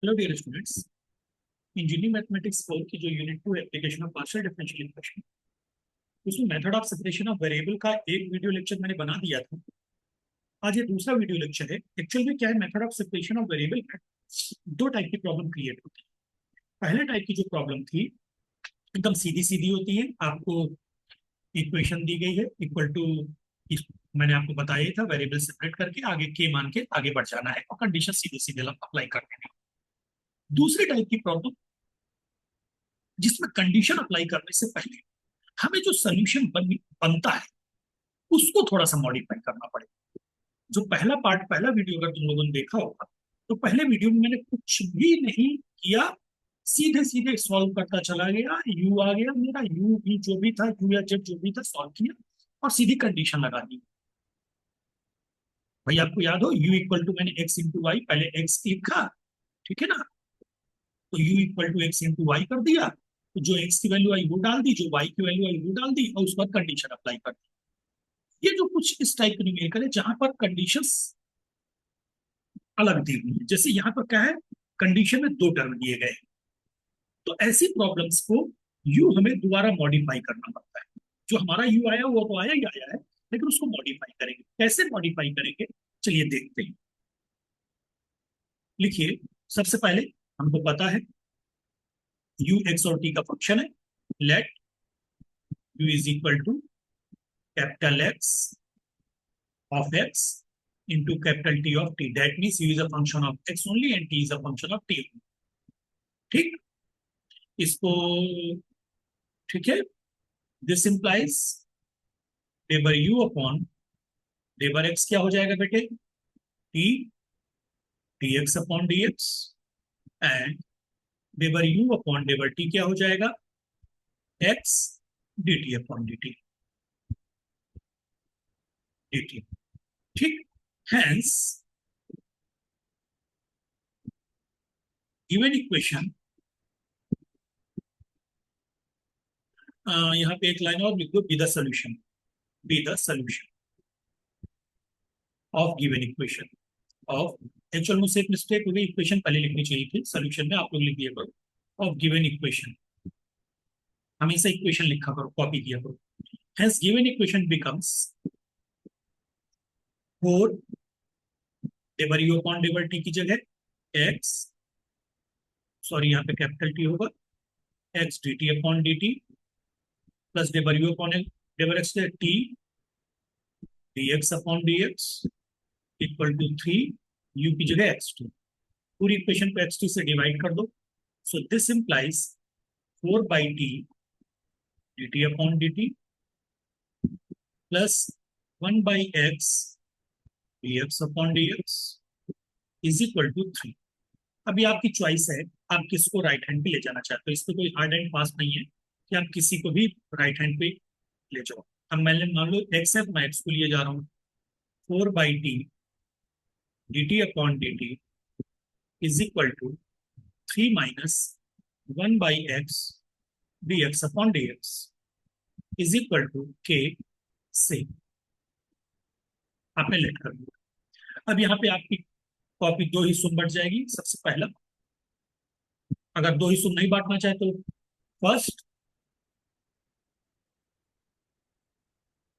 Hello dear students. Engineering mathematics 4 की जो unit 2 application of partial differential equation, उसमें method of separation of variable का एक video lecture मैंने बना दिया था। आज ये दूसरा वीडियो लेक्चर है। एक्चुअल में क्या है, method of separation of variable में दो टाइप की प्रॉब्लम क्रिएट होती है। पहले टाइप की जो प्रॉब्लम थी एकदम सीधी सीधी होती है। आपको इक्वेशन दी गई है इक्वल टू, मैंने आपको बताया था वेरिएबल सेपरेट करके आगे के मान के आगे बढ़ जाना है और कंडीशन सीधे सीधे अप्लाई करने हैं। दूसरी टाइप की प्रॉब्लम जिसमें कंडीशन अप्लाई करने से पहले हमें जो सोल्यूशन बनता है उसको थोड़ा सा मॉडिफाई करना पड़ेगा। जो पहला पार्ट, पहला वीडियो अगर तुम लोगों ने देखा होगा तो पहले वीडियो में मैंने कुछ भी नहीं किया, सीधे सीधे सॉल्व करता चला गया। यू आ गया, मेरा यू भी जो भी था, यू या जेड जो भी था, सॉल्व किया और सीधी कंडीशन लगा दी। भाई आपको याद हो, यू इक्वल टू, मैंने एक्स इंटू वाई, पहले एक्स लिखा, ठीक है ना, तो U equal to X into Y कर दिया। तो जो एक्स की वैल्यू आई वो डाल दी, जो वाई की वैल्यू आई वो डाल दी और उसके बाद कंडीशन अप्लाई कर दी। ये जो कुछ इस टाइप का न्यूमेरिकल है जहां पर कंडीशंस अलग दी हुई है। जैसे यहाँ पर क्या है, कंडीशन में दो टर्म दिए गए, तो ऐसी प्रॉब्लम्स को यू हमें दोबारा मॉडिफाई करना पड़ता है। जो हमारा यू आया वो तो आया ही आया है, लेकिन उसको मॉडिफाई करेंगे। कैसे मॉडिफाई करेंगे, चलिए देखते हैं। लिखिए, सबसे पहले हमको पता है यू एक्स और टी का फंक्शन है। Let U is equal to capital X of x into capital T of t. That means u is a function of x only and t is a function of t only. ठीक, इसको, ठीक है, this implies डेबर u upon डेबर x क्या हो जाएगा बेटे, t dx upon dx and डेबर u अपॉन डेबर t क्या हो जाएगा, x dt upon dt। dt, ठीक। हैंस गिवन इक्वेशन, यहाँ पे एक लाइन और लिख दो, be the solution, be the solution of given equation of, actual मुझसे एक मिस्टेक हो गई, इक्वेशन पहले लिखनी चाहिए थी, सोल्यूशन में आप लोग लिख दिया करो। ऑफ गिवन इक्वेशन, हमेशा इक्वेशन लिखा करो, कॉपी किया करो। हेंस गिवन इक्वेशन बिकम्स 4 डेबर यू अपॉन डेबर टी की जगह एक्स, सॉरी यहाँ पे कैपिटल टी होगा, x d T upon D T plus डेबर यू अपॉन डेबर x t d x upon D x equal to 3 u की जगह एक्स टू। पूरी इक्वेशन को एक्स टू से डिवाइड कर दो। So this implies 4 by T D T upon D T plus 1 by X D x upon D X is equal to 3। अभी आपकी choice है, आप किसको राइट हैंड पे ले जाना चाहते हो। इस पे कोई हार्ड एंड फास्ट नहीं है कि आप किसी को भी राइट हैंड पे ले जाओ। अब मैंने मान लो एक्स है तो मैं एक्स को लिए जा रहा हूँ। 4 by T D T upon D T is equal to 3 minus 1 by X D x upon D X is equal to K से। आपने लेट कर दिया। अब यहाँ पे आपकी कॉपी दो हिस्सों में बढ़ जाएगी। सबसे पहला, अगर दो हिस्सों में नहीं बांटना चाहे तो first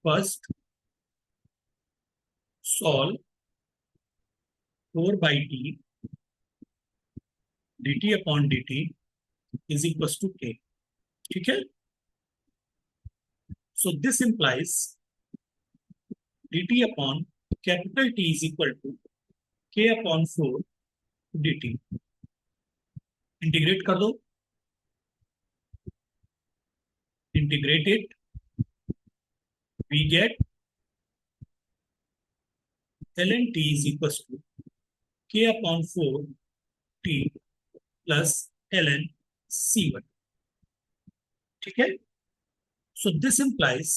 first solve 4 by T D T upon D T is equal to K, ठीक है। So this implies D T upon capital T is equal to K upon 4 D T. Integrate कर दो, integrated we get ln t is equals to k upon 4 t plus ln c1, ठीक है। So this implies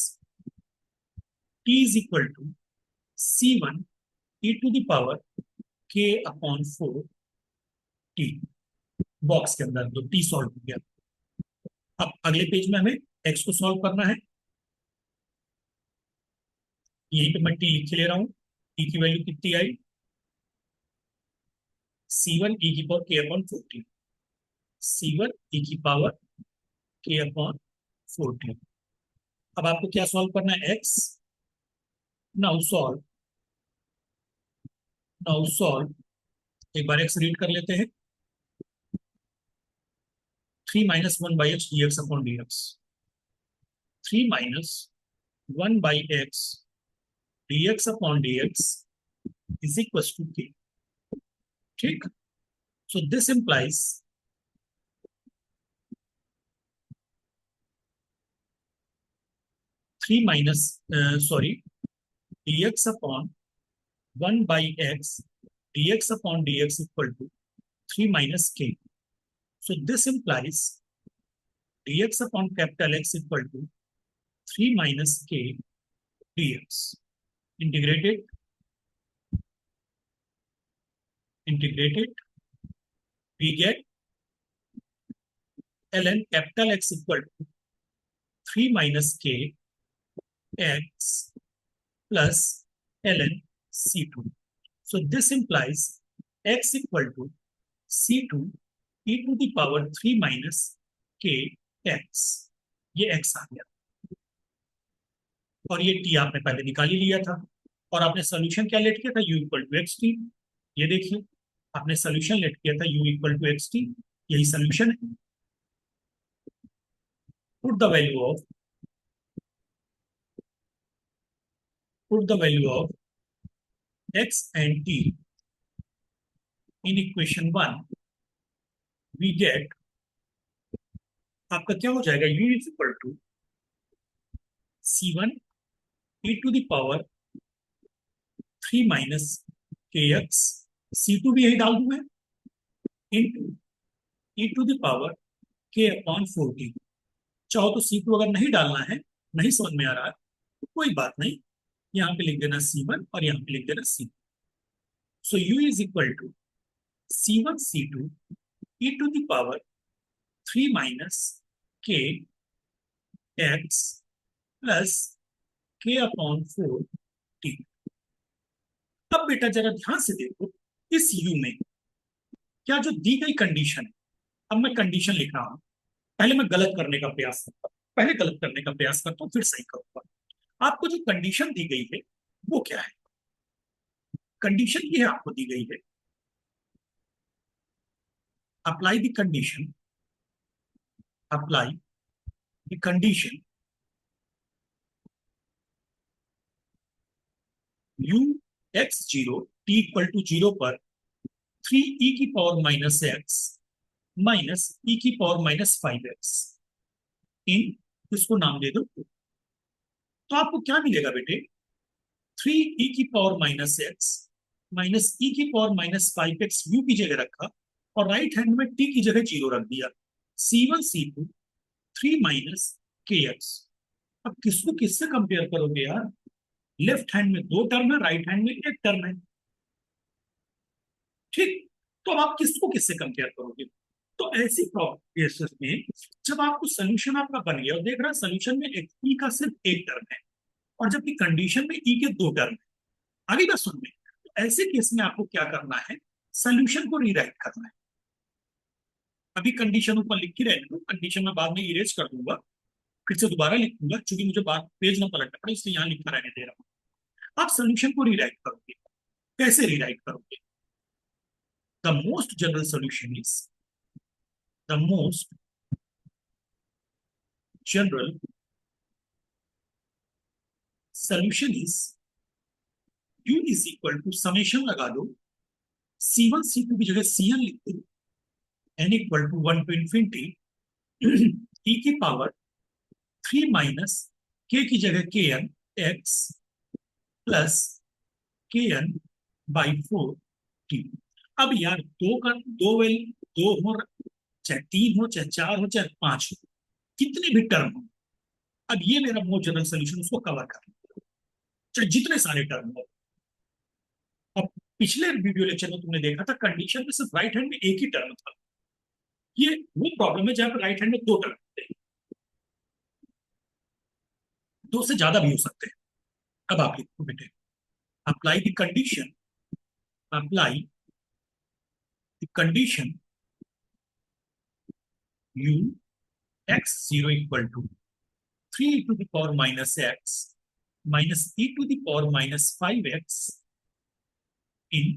t is equal to c1 e to the power k upon 4 t। Box के अंदर तो t solve हो गया। अब अगले page में हमें x को सॉल्व करना है। यहीं पे मैं t लिख ले रहा हूं। t की वैल्यू कितनी आई, C1 e की power k upon 14, C1 e की पावर k अपॉन 14। अब आपको क्या सॉल्व करना है, x। Now solve, now solve. एक बार x रीड कर लेते हैं, 3 minus one by X D x upon D X, 3 minus one by X D x upon D X is equal to k। ठीक, so this implies 3 minus sorry dx upon 1 by x dx upon dx equal to 3 minus k। So this implies dx upon capital X equal to 3 minus k dx. Integrated, integrated, we get ln capital X equal to 3 minus k x plus ln c2. So this implies x equal to c2 e to the power 3 minus k x। ये x आ गया, और ये t आपने पहले निकाल ही लिया था, और आपने सोल्यूशन क्या लेट किया था, u equal to X T. ये देखिए, आपने सोल्यूशन लेट किया था u equal to X T, यही सोल्यूशन है। Put the value of, put the value of x and t in equation 1, we get, आपका क्या हो जाएगा, u is equal to c1 e to the power 3 minus K X, c2 भी यही डाल दूंगा, into e to the power k upon 14। चाहो तो C2 अगर नहीं डालना है, नहीं समझ में आ रहा है, तो कोई बात नहीं, यहाँ पे लिख देना C1 और यहाँ पे लिख देना C2। So U is equal to C1 C2 e to the power 3 minus k x plus k upon 4t। अब बेटा जरा ध्यान से देखो, इस U में क्या जो दी गई कंडीशन है, अब मैं कंडीशन लिख रहा हूं, पहले मैं गलत करने का प्रयास करता हूं, पहले गलत करने का प्रयास करता हूं, फिर सही करूंगा। आपको जो कंडीशन दी गई है वो क्या है, कंडीशन ये आपको दी गई है, apply the condition, apply the condition u x 0 t equal to 0 पर 3 e की power minus X minus e की पावर माइनस 5x इन, इसको नाम दे दो। तो आपको क्या मिलेगा बेटे, 3 e की power minus X minus e की पावर माइनस 5x u की जगह रखा, और राइट हैंड में t की जगह 0 रख दिया, c1 c2 3 minus K x. अब किसको किससे कंपेयर करोगे यार, लेफ्ट हैंड में 2 टर्म है, राइट हैंड में 1 टर्म है। ठीक, तो अब आप किसको किससे कंपेयर करोगे, तो ऐसी केसेस में जब आपको सोल्यूशन आपका बन गया और देख रहा है सोल्यूशन में ई का सिर्फ 1 टर्म है, और जबकि कंडीशन में ई के 2 टर्म है, आगे बात सुन में, तो ऐसे केस में आपको क्या करना है, सोल्यूशन को रीराइट करना है। अभी कंडीशन ऊपर लिख के रहने दो, कंडीशन में बाद में इरेज कर दूंगा, फिर से दोबारा लिख दूंगा, क्योंकि मुझे बात पेज ना पलटना पड़े, इसलिए यहाँ लिखा रहने दे रहा हूँ। आप सोल्यूशन को रीराइट करोगे, कैसे रीराइट करोगे, the most general solution is, the most general solution is u is equal to, summation लगा दो, c1 c2 की जगह cn लिख दो, n equal to 1 to infinity e की पावर 3 माइनस k की जगह kn x plus kn by 4t। अब यार दो का दो वेल, दो हो, चाहे 3 हो, चाहे 4 हो, चाहे 5 हो, कितने भी टर्म हो, अब ये मेरा मोस्ट जनरल सोल्यूशन उसको कवर कर, चाहे जितने सारे टर्म हो। अब पिछले वीडियो लेक्चर में तुमने देखा था कंडीशन में सिर्फ राइट हैंड में एक ही टर्म था, ये वो प्रॉब्लम है जहां पर राइट हैंड में 2 टर्म होते हैं, 2 से ज्यादा भी हो सकते हैं। अब आप लिखो बेटे, apply the condition, apply the condition u x0 equal to 3 e to the power minus x minus e to the power minus 5x in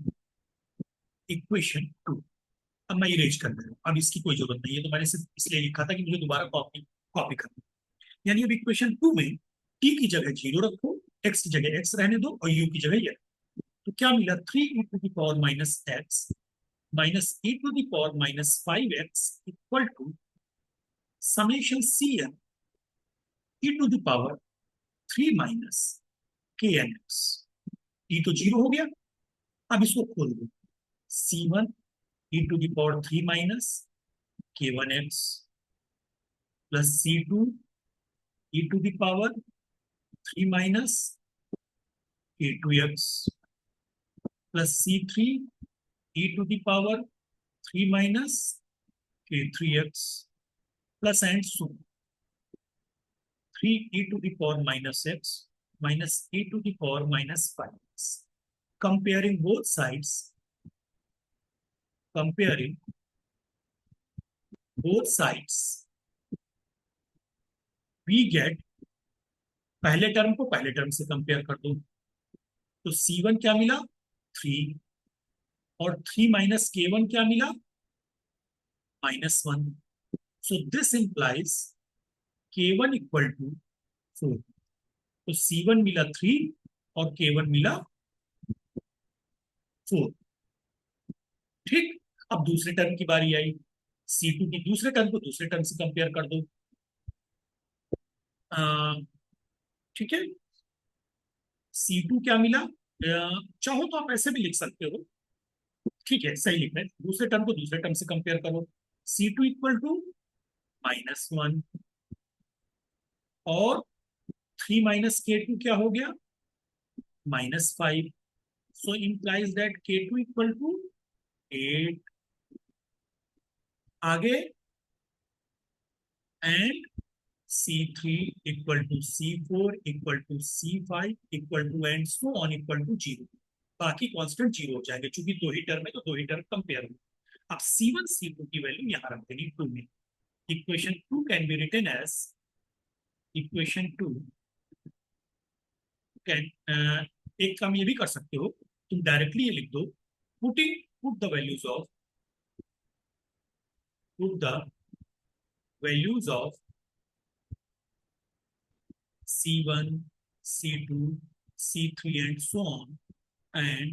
equation 2। अब मैं इरेज कर रहा हूँ, अब इसकी कोई जरूरत नहीं है, तो मैंने सिर्फ इसलिए लिखा था कि मुझे दोबारा कॉपी कॉपी करना। यानी अब इक्वेशन 2 में t की जगह 0 रखो, x की जगह x रहने दो और u की जगह ये। तो क्या मिला, 3 e to the power minus x minus e to the power minus 5x equal to summation cn e to the power 3 minus knx। e तो 0 हो गया, अब इसको खोल दो, c1 e to the power 3 minus k1x plus c2 e to the power 3 minus k2x plus c3 e to the power 3 minus k3x plus and so 3 e to the power minus x minus e to the power minus 5x. Comparing both sides, we get, पहले term को पहले term से compare कर दो, तो c1 क्या मिला, 3, और 3 माइनस k1 क्या मिला, -1। So this implies k1 equal to 4। तो c1 मिला 3 और k1 मिला 4। ठीक, अब दूसरे टर्म की बारी आई, c2 की दूसरे टर्म को दूसरे टर्म से कंपेयर कर दो। ठीक है, c2 क्या मिला, चाहो तो आप ऐसे भी लिख सकते हो, ठीक है सही लिख रहे हैं, दूसरे टर्म को दूसरे टर्म से कंपेयर करो, c2 इक्वल टू -1 और 3 माइनस k2 क्या हो गया, -5। So implies that k2 equal to 8। आगे and c3 equal to c4 equal to c5 equal to and so on equal to 0। बाकी कांस्टेंट 0 हो जाएंगे, चूंकि दो ही टर्म है तो दो ही टर्म कंपेयर हो। अब c1 c2 की वैल्यू यहां रख देनी 2 में। Equation 2 can be written as, equation 2 can, एक काम ये भी कर सकते हो, तुम डायरेक्टली ये लिख दो, put the values of c1 c2 c3 and so on and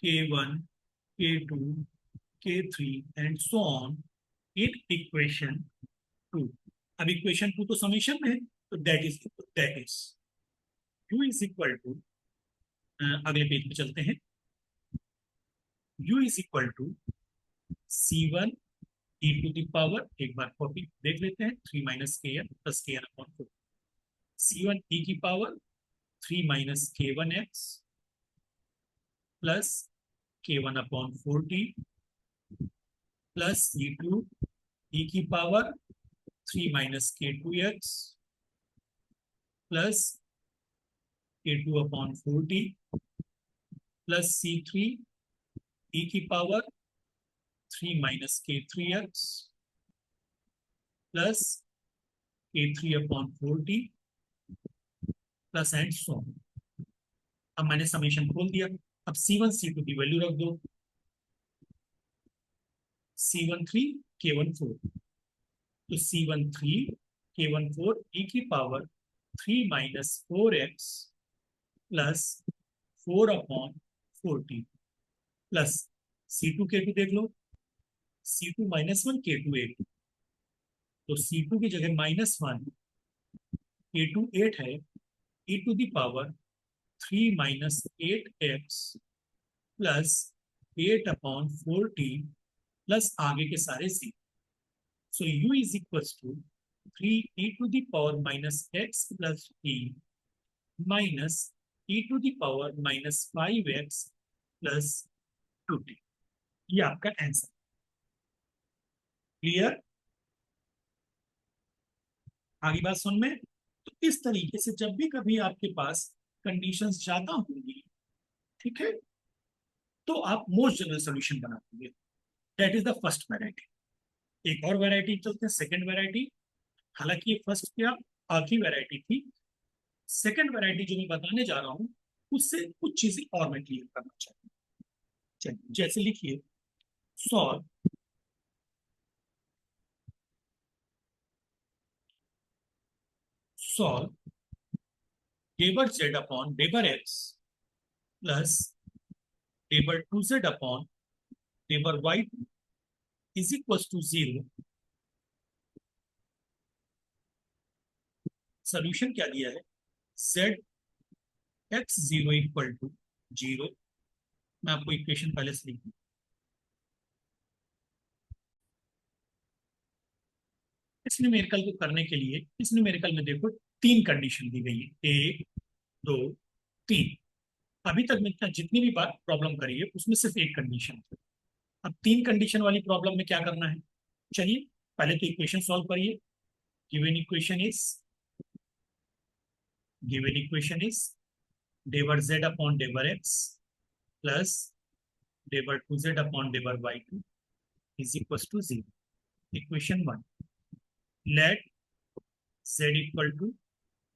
k1 k2 k3 and so on in equation 2। अब इक्वेशन 2 तो समेशन में है, तो that is u is equal to, अगले पेज पे चलते हैं, u is equal to c1 e to the power, एक बार कॉपी देख लेते हैं, 3 minus kn plus kn upon 4, c1 e की power 3 minus k1x plus k1 upon 4t plus c2 e की power 3 minus k2x plus k2 upon 4t plus c3 e की power 3 minus k3x plus k3 upon 4t plus and so. अब मैंने summation खोल दिया, अब c1 c2 की value रख दो, c1 3 k1 4, तो c1 3 k1 4 e की power 3 minus 4x plus 4 upon 4t plus c2 k2 देख लो, c2 -1 k2 8, तो c2 की जगह -1 k2 8 है, e to the power 3 minus 8x plus 8 upon 4t plus आगे के सारे c। So u is equal to 3 e to the power minus x plus t minus e to the power minus 5x plus 2t। ये आपका answer. Clear, आगे बात सुन में। तो इस तरीके से जब भी कभी आपके पास कंडीशंस ज्यादा होंगी, ठीक है, तो आप मोस्ट जनरल सोल्यूशन बनाएंगे। That is the first variety. एक और वेराइटी चलते हैं, सेकेंड वेराइटी। हालांकि ये फर्स्ट क्या आखिरी वेराइटी थी, सेकेंड वेराइटी जो मैं बताने जा रहा हूँ उससे कुछ चीजें और मैं क्लियर करना चाहता हूँ। चलिए, जैसे लिखिए, सॉल्व सॉल्व डेबर जेड अपॉन डेबर एक्स प्लस डेबर टू जेड अपॉन डेबर y is equal to zero. Solution क्या दिया है, z x zero equal to zero. मैं आपको इक्वेशन पहले से लिख दूं। इस न्यूमेरिकल को करने के लिए इस न्यूमेरिकल में देखो तीन कंडीशन दी गई है, एक दो तीन। अभी तक मैं जितनी भी बात प्रॉब्लम करी है उसमें सिर्फ एक कंडीशन है। अब तीन कंडीशन वाली प्रॉब्लम में क्या करना है, चलिए पहले तो इक्वेशन सॉल्व करिए। Given equation is given equation is डेवर जेड अपॉन डेवर एक्स प्लस डेवर टू जेड अपॉन डेवर y two is equal to zero. Equation one, let z equal to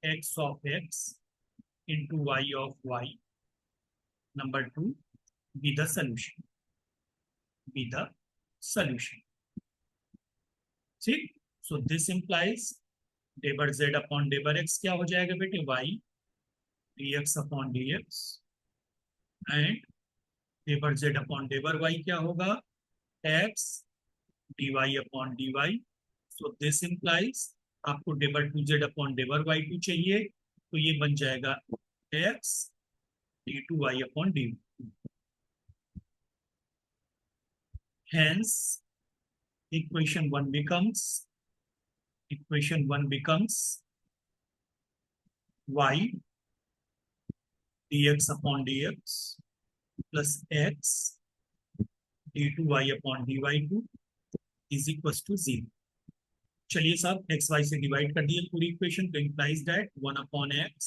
x of x into y of y, number two, be the solution, be the solution. ठीक, so this implies डेबर z upon डेबर x क्या हो जाएगा बेटे, y d x upon D x, and डेबर z upon डेबर y क्या होगा, x d y upon D y. So this implies आपको डेबर टू जेड अपॉन डेबर वाई टू चाहिए, तो ये बन जाएगा x d two Y upon d. Hence equation 1 becomes equation 1 becomes y dx upon dx plus x d2y upon dy2 is equals to 0। चलिए साहब एक्स वाई से डिवाइड कर दिए पूरी इक्वेशन, तो implies that 1 upon x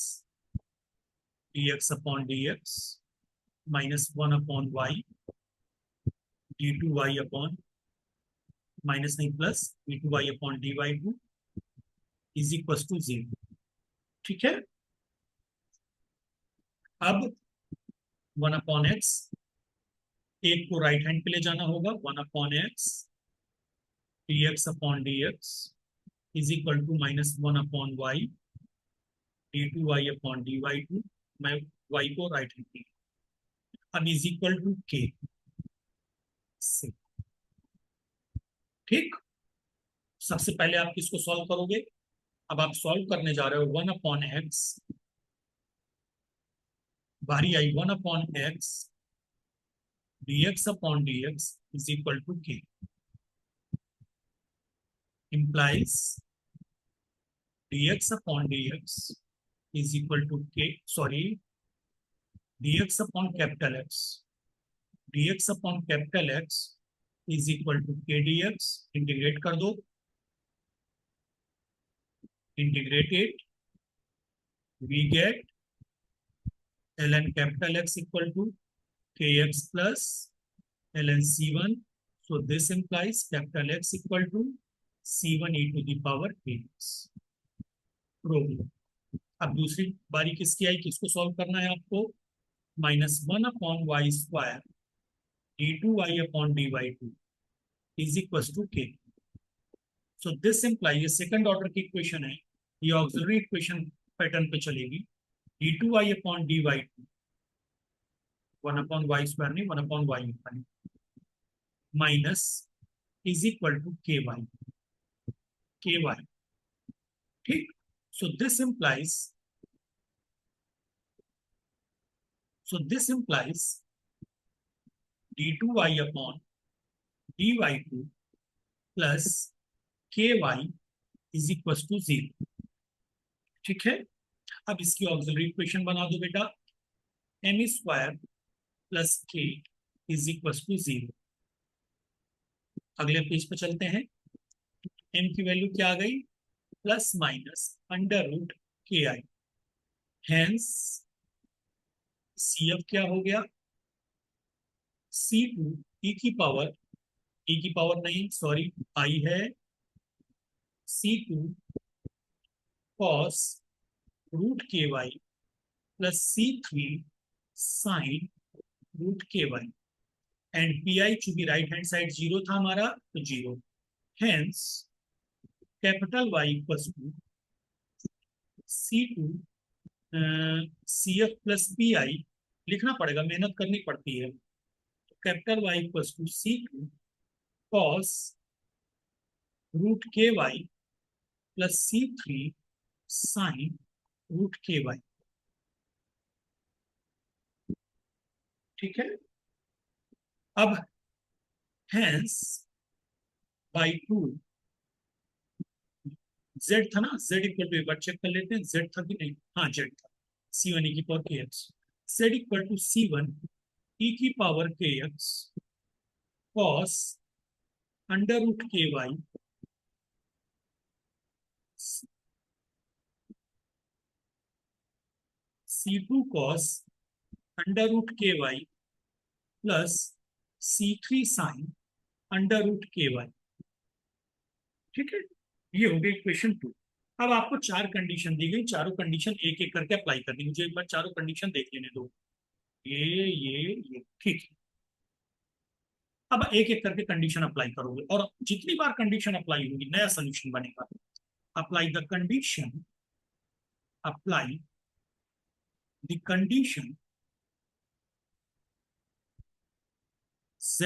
dx upon dx minus 1 upon y d2y upon minus नहीं plus d2y upon dy2 is equal to 0। ठीक है, अब 1 अपॉन एक्स, एक को राइट हैंड पे ले जाना होगा, 1 upon X D x upon D X is equal to minus 1 upon Y D two Y upon D Y two. मैं वाई को राइट हैंड पे, अब इज इक्वल टू के। ठीक, सबसे पहले आप किसको सॉल्व करोगे, अब आप सॉल्व करने जा रहे हो 1 अपॉन एक्स, बारी आई 1 upon X D x upon D X is equal to K, implies dx upon dx is equal to k, sorry, dx upon capital X, dx upon capital X is equal to k dx। Integrate कर दो, integrate it, we get ln capital X equal to kx plus ln c1। so this implies capital X equal to c1 e to the power kx। Prove. अब दूसरी बारी किसकी आई, किसको solve करना है आपको, minus 1 upon Y square D two Y upon D Y two is equal to K. So this imply, ये second order की इक्वेशन है, ये ऑक्सिलरी इक्वेशन पैटर्न पे चलेगी, D two Y upon D Y two, 1 upon Y square नहीं 1 upon Y minus is equal to K Y. ठीक, so this implies d2y upon dy2 plus ky is equal to 0। ठीक है, अब इसकी auxiliary equation बना दो बेटा, M square plus के इज इक्वल टू 0। अगले पेज पे चलते हैं, एम की वैल्यू क्या आ गई, प्लस माइनस अंडर रूट के आई, हेंस सी एफ क्या हो गया, C2 e की पावर ई की पावर नहीं, सॉरी, आई है C2 cos root k y plus C3 sine root k y, and P I चूंकि राइट हैंड साइड जीरो था हमारा तो zero, hence capital Y equals to C2 CF plus P I, लिखना पड़ेगा, मेहनत करनी पड़ती है। तो capital Y equals to C2 cos root k y plus C3 sine root k Y. ठीक है, अब हेंस बाई टू जेड था ना, जेड इक्वल टू, एक बार चेक कर लेते हैं जेड था कि नहीं, हाँ जेड था, C1 ई की पावर के x, z equal to C1 e की पावर के x cos under root k y C2 cos under root k y plus C3 sine under root k Y. ठीक है, ये हो गई इक्वेशन 2। अब आपको चार कंडीशन दी गई, चारों कंडीशन एक एक करके अप्लाई करनी, मुझे एक बार चारों कंडीशन देख लेने दो, ये ठीक है। अब एक एक करके कंडीशन अप्लाई करोगे, और जितनी बार कंडीशन अप्लाई होगी नया सोल्यूशन बनेगा। Apply the condition, apply the condition z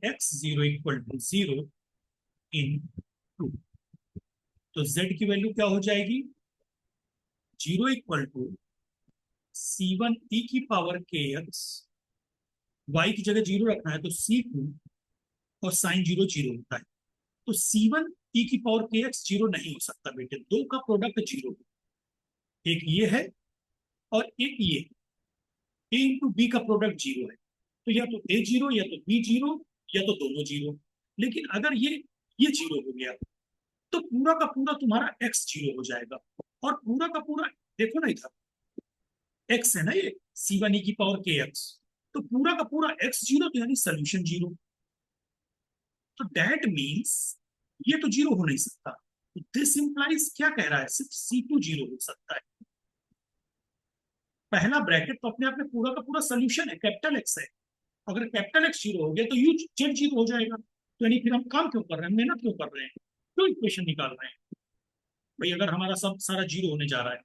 x 0 equal to 0 in 2। तो z की वैल्यू क्या हो जाएगी, 0 इक्वल टू C1 ई की पावर के एक्स, y की जगह 0 रखना है तो C2, और साइन 0 0 होता है, तो C1 ई की पावर के एक्स 0 नहीं हो सकता बेटे, दो का प्रोडक्ट 0, एक ये है और एक ये, ए इंटू बी का प्रोडक्ट 0 है, तो या तो ए 0 या तो बी 0 या तो दोनों 0। लेकिन अगर ये 0 हो गया तो पूरा का पूरा तुम्हारा x 0 हो जाएगा, और पूरा का पूरा देखो ना इधर x है ना, ये C1 ई की पावर के एक्स, तो पूरा का पूरा x 0, तो यानी सोल्यूशन 0। तो दैट मीन्स ये तो 0 हो नहीं सकता, तो दिस इंप्लाइज क्या कह रहा है, सिर्फ C2 0 हो सकता है। पहला ब्रैकेट तो अपने आप में पूरा का पूरा सोल्यूशन है, कैपिटल एक्स है, अगर कैपिटल एक्स 0 हो गया तो यू जेड 0 हो जाएगा, तो यानी फिर हम काम क्यों कर रहे हैं, मेहनत क्यों कर रहे हैं, क्यों इक्वेशन निकाल रहे हैं भाई, अगर हमारा सब सारा 0 होने जा रहा है।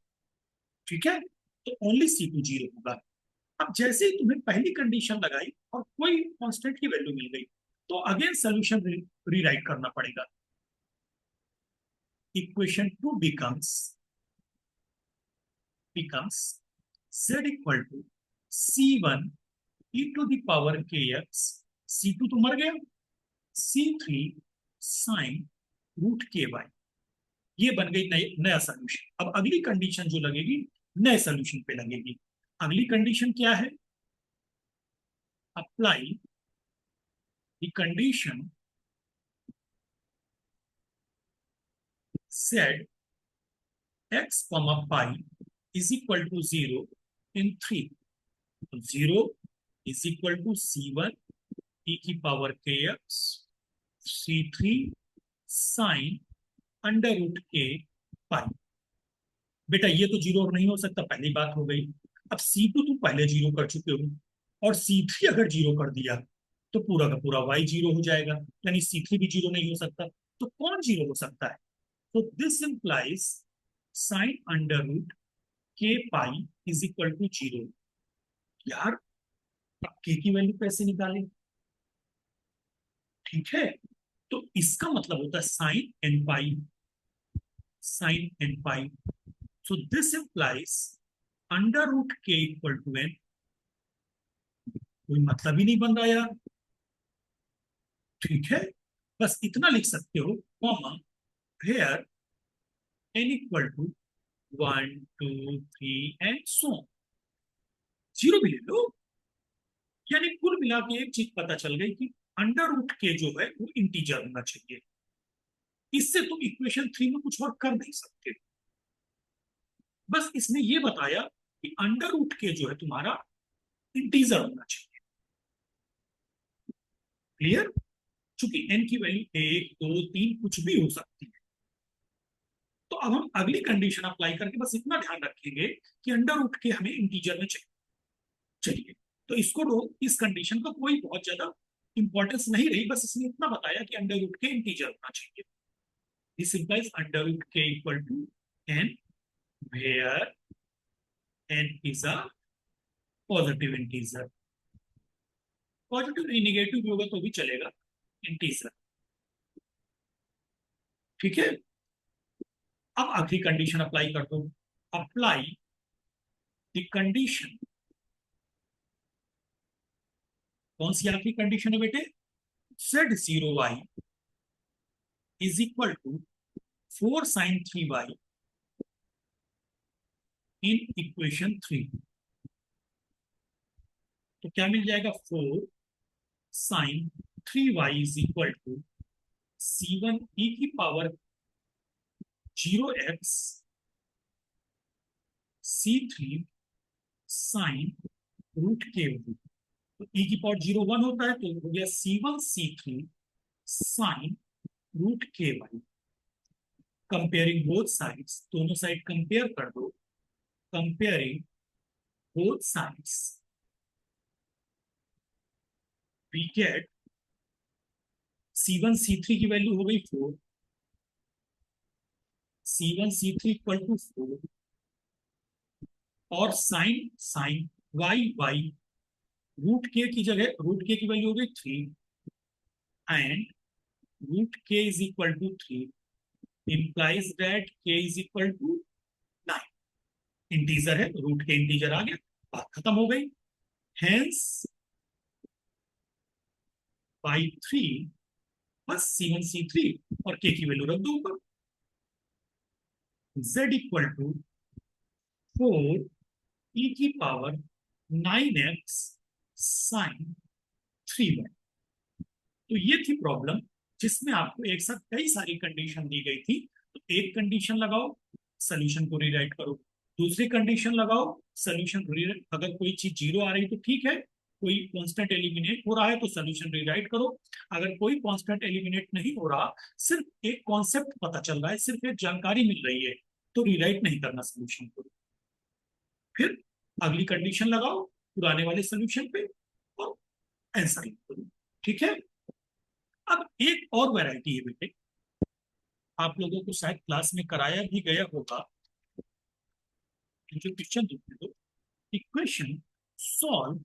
ठीक है, तो ओनली C2 0 होगा। अब जैसे ही तुम्हें पहली कंडीशन लगाई और कोई कांस्टेंट की वैल्यू मिल गई, तो अगेन सोल्यूशन रीराइट करना पड़ेगा। Equation 2 becomes z equal to C1 e to the power के एक्स, C2 तो मर गया, C3 sine root k Y, ये बन गई नया सोल्यूशन। अब अगली कंडीशन जो लगेगी नए सोल्यूशन पे लगेगी। अगली कंडीशन क्या है, apply the condition z x comma pi is equal to 0 in 3। 0 is equal to C1 e की पावर के X, C3 sine under root K pi. बेटा ये तो 0 नहीं हो सकता, पहली बात हो गई। अब C2 तुम पहले 0 कर चुके हो, और C3 अगर 0 कर दिया तो पूरा का पूरा y 0 हो जाएगा, यानी C3 भी 0 नहीं हो सकता, तो कौन 0 हो सकता है, तो this implies sine under root K pi is equal to 0। यार अब के की वैल्यू कैसे निकालें, ठीक है, तो इसका मतलब होता है sine N pi, sine N pi. So this implies under root K equal to N, कोई मतलब ही नहीं बन रहा यार। ठीक है, बस इतना लिख सकते हो, comma here N equal to 1 2 3 and so, 0 भी ले लो। यानी कुल मिला के एक चीज पता चल गई कि अंडर रूट के जो है वो इंटीजर होना चाहिए, इससे तुम इक्वेशन 3 में कुछ और कर नहीं सकते। बस इसने ये बताया कि अंडर रूट के जो है तुम्हारा इंटीजर होना चाहिए। क्लियर? चूंकि n की वैल्यू 1 2 3 कुछ भी हो सकती है, तो अब हम अगली कंडीशन अप्लाई करके बस इतना ध्यान रखेंगे कि अंडर रूट के हमें इंटीजर में चाहिए। तो इसको इस कंडीशन का कोई बहुत ज्यादा इंपॉर्टेंस नहीं रही, बस इसने इतना बताया कि अंडर रूट के इंटीजर होना चाहिए। This implies under root K equal to n where n is a positive integer. Positive नहीं नेगेटिव भी होगा तो भी चलेगा, इंटीजर। ठीक है, अब आखिरी कंडीशन अप्लाई कर दो। अप्लाई द कंडीशन, कौन सी आखिरी कंडीशन है बेटे? z0y is equal to 4 sin 3y in equation 3। तो क्या मिल जाएगा? 4 sin 3y is equal to c1 e⁻0x c3 sin √k। तो e⁻01 होता है तो हो गया c1 c3 sin √ky। Comparing both sides, दोनों साइड कंपेयर कर दो। Comparing both sides we get c1 c3 की वैल्यू हो गई 4, c1 c3 इक्वल टू 4, और साइन साइन y √k की जगह √k की वैल्यू हो गई 3 and √k is equal to 3 implies that k is equal to 9। Integer है, रूट के इंटीजर आ गया, बात खत्म हो गई। हेंस बाई 3 बस c1 c3 और k की वैल्यू रख दो ऊपर। z equal to 4 e⁻9x sin 3y। तो ये थी प्रॉब्लम जिसमें आपको एक साथ कई सारी कंडीशन दी गई थी। तो एक कंडीशन लगाओ, सोल्यूशन को रीराइट करो। दूसरी कंडीशन लगाओ, सोल्यूशन रीराइट। अगर कोई चीज जीरो आ रही तो ठीक है, कोई कांस्टेंट एलिमिनेट हो रहा है तो सोल्यूशन रीराइट करो। अगर कोई कांस्टेंट एलिमिनेट नहीं हो रहा, सिर्फ एक कॉन्सेप्ट पता चल रहा है, सिर्फ एक जानकारी मिल रही है, तो रीराइट नहीं करना सोल्यूशन को। फिर अगली कंडीशन लगाओ पुराने वाले सोल्यूशन पे और आंसर करो। ठीक है, अब एक और वैरायटी है बेटे, आप लोगों को शायद क्लास में कराया भी गया होगा। जो क्वेश्चन देखने दो, इक्वेशन सॉल्व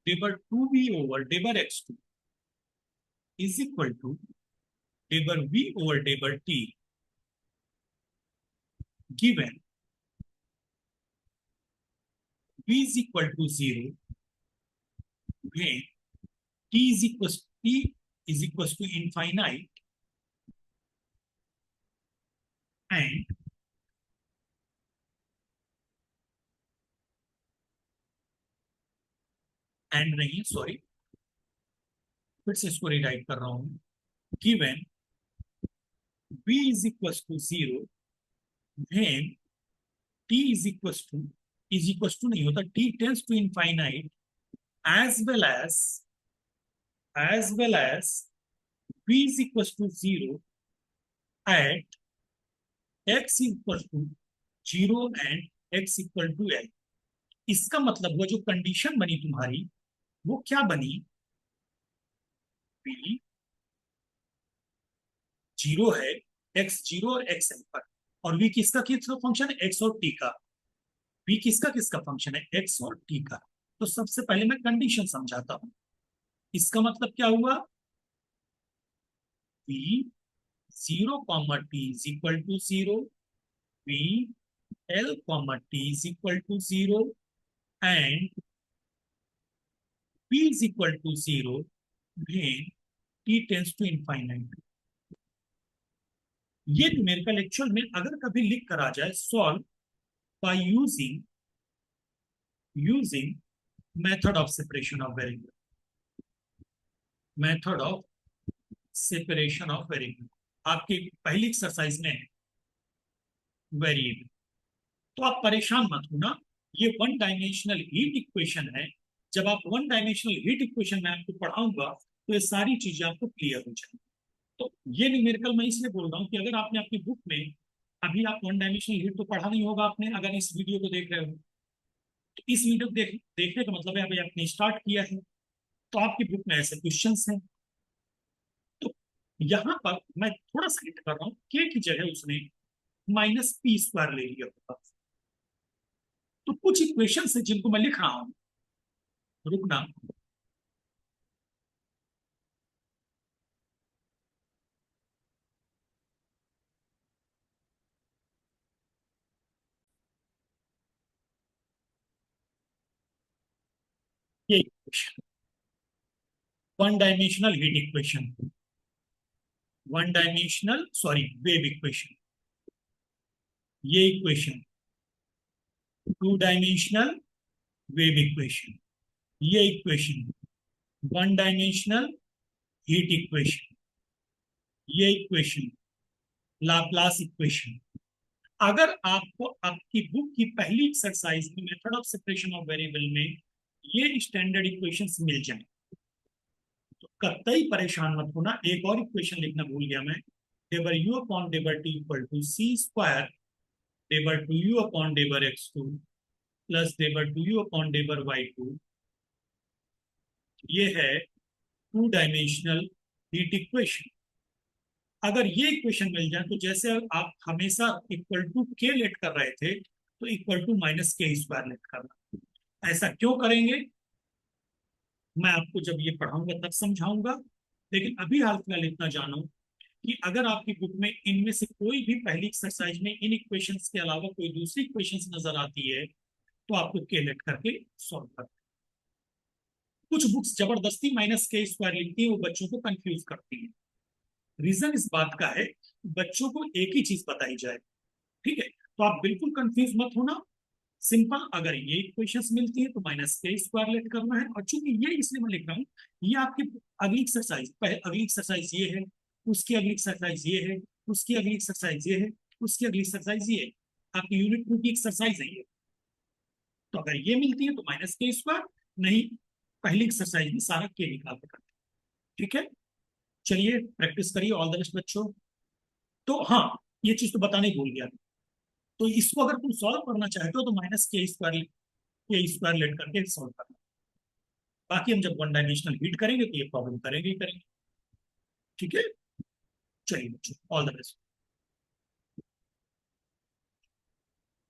डेबर 2b ओवर डेबर x2 इज इक्वल टू डेबर v ओवर डेबर t given v is equal to 0 when t is equal to infinite and नहीं, सॉरी, फिर से इसको रीराइट कर रहा हूं। Given v is equal to 0 when t is equal to नहीं होता, t tends to infinite as well as v is equal to 0 at x equal to 0 and x equal to l। इसका मतलब हुआ जो condition बनी तुम्हारी वो क्या बनी? v 0 है, x 0 और x l पर, और v किसका फंक्शन है? x और t का। v किसका किसका फंक्शन है? x और t का। तो सबसे पहले मैं कंडीशन समझाता हूं। इसका मतलब क्या हुआ? v 0, t is equal to 0, v l, t is equal to 0 and p is equal to 0 when t tends to infinite। ये न्यूमेरिकल एक्चुअल में अगर कभी लिख कर आ जाए, solve by using method of separation of variable, method of separation of variable आपकी पहली exercise में है वेरिएबल। तो आप परेशान मत होना, ये वन डायमेंशनल हीट इक्वेशन है, जब आप वन डायमेंशनल हीट इक्वेशन में आपको पढ़ाऊंगा तो ये सारी चीजें आपको क्लियर हो जाएंगी। तो ये न्यूमेरिकल मैं इसलिए बोल रहा हूँ कि अगर आपने अपनी बुक में, अभी आप वन डायमेंशनल हीट तो पढ़ा नहीं होगा आपने, अगर इस वीडियो को देख रहे हो तो इस वीडियो को देखने का मतलब है अभी आपने स्टार्ट किया है तो आपकी बुक में ऐसे क्वेश्चंस हैं। तो यहाँ पर मैं थोड़ा सा हिंट कर रहा हूँ, के की जगह उसने -p² ले लिया होगा। तो कुछ इक्वेशन है जिनको मैं लिख रहा हूँ, रुकना। ये equation one dimensional heat equation, one dimensional sorry wave equation. ये equation two dimensional wave equation. ये equation one dimensional heat equation. ये इक्वेशन लाप्लास इक्वेशन। अगर आपको आपकी बुक की पहली एक्सरसाइज में method of separation of variable में ये स्टैंडर्ड इक्वेशंस मिल जाए तो कतई परेशान मत होना। एक और इक्वेशन लिखना भूल गया मैं, डेबर यू अपॉन डेबर t equal to c square डेबर टू यू अपॉन डेबर x2 प्लस डेबर टू यू अपॉन डेबर y2। ये है टू डायमेंशनल हीट इक्वेशन। अगर ये इक्वेशन मिल जाए तो जैसे आप हमेशा इक्वल टू के लेट कर रहे थे तो इक्वल टू -k² लेट करना। ऐसा क्यों करेंगे मैं आपको जब ये पढ़ाऊंगा तब समझाऊंगा, लेकिन अभी हाल फिलहाल इतना जानो कि अगर आपकी बुक में इनमें से कोई भी पहली एक्सरसाइज में इन इक्वेशंस के अलावा कोई दूसरी इक्वेशंस नजर आती है तो आपको के लेट करके सॉल्व करना। कुछ बुक्स जबरदस्ती -k² लिखती है, वो बच्चों को कंफ्यूज करती है। रीजन इस बात का है बच्चों को एक ही चीज बताई जाए, ठीक है? तो आप बिल्कुल कंफ्यूज मत होना। सिंपल, अगर ये इक्वेशंस मिलती है तो -k² लेट करना है। और चूंकि ये इसलिए मैं लिख रहा हूँ, ये आपकी अगली एक्सरसाइज, अगली एक्सरसाइज ये है, उसकी अगली एक्सरसाइज ये है, उसकी अगली एक्सरसाइज ये है, उसकी अगली एक्सरसाइज ये है, आपकी यूनिट 2 की एक्सरसाइज है ये। तो अगर ये मिलती है तो -k², नहीं पहली एक्सरसाइज में सारा के निकाल कर, ठीक है? चलिए प्रैक्टिस करिए। ऑल द बेस्ट बच्चों। तो हाँ, ये चीज तो बताने ही भूल गया। तो इसको अगर तुम सॉल्व करना चाहते हो तो -k² लेट करके सॉल्व करना। बाकी हम जब वन डायमेंशनल हीट करेंगे तो ये प्रॉब्लम करेंगे ही करेंगे, ठीक है? चलिए बच्चों, ऑल द बेस्ट।